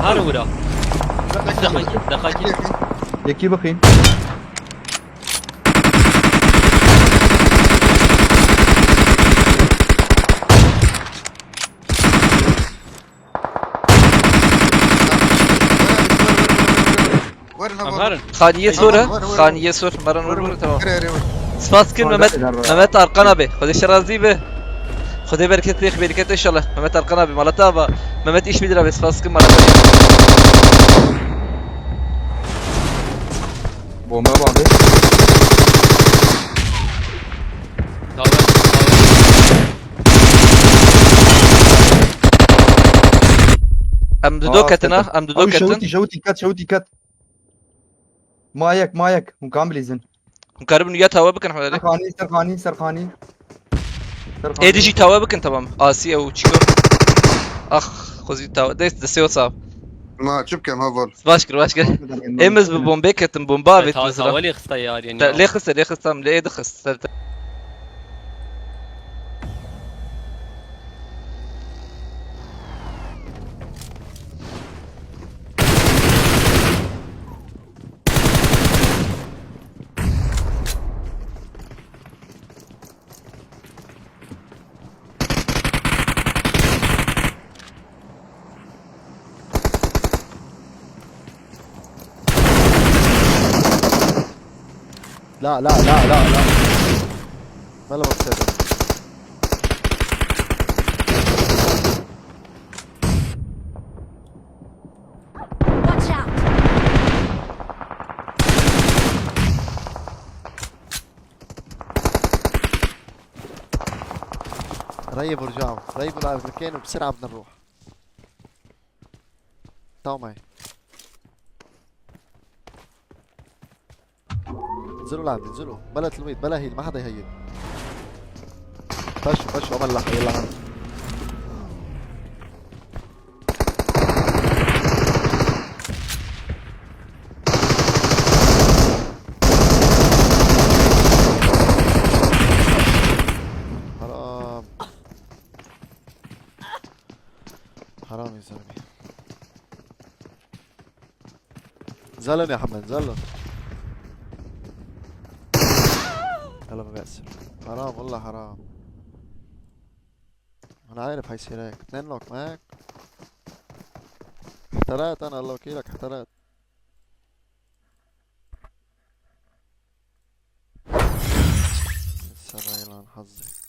هاري ولا دقيقة Yeki bakayım. وين أم هذا؟ هارن خانية صورة خانية صورة مرة نور تمام سباسكن مهمت أرقان أبي خذي شرازي به خذي بركة ليخ بركة إن شاء الله مهمت أرقان أبي مالتا أبا مهمت إيش بدرا بس سباسكن مالتا Bomba bağlı. أم دودو كتنا أم دودو Abi şavuti كتن şavuti dikkat şavuti dikkat. Mayak mayak. Mukambil izin. مكرب نيات هوا بكن حوالي Serkani serkani serkani. إيه دي جي توا بكن تمام آسيا وتشيكو أخ خذي توا ده سيو صعب ما شوف كم هذا باشكر إمز ببومبي كتن بومبا بيت مثلا هاولي خسيار يعني ليه خسر ليه خسر ليه دخس لا لا لا لا لا ما له مقصد Watch out! ريبوا رجعوا ريبوا الامريكان وبسرعه بدنا نروح تعالوا معي انزلوا لعندي انزلوا بلا تلويت بلا هيل ما حدا يهيل فشوا ملح يلا عندي حرام حرام يا زلمه زلم يا حمد زلم يلا ما بأسر حرام والله حرام انا عارف هيصير هيك 2 نوك معك احترقت انا الله وكيلك احترقت لسه يلعن حظي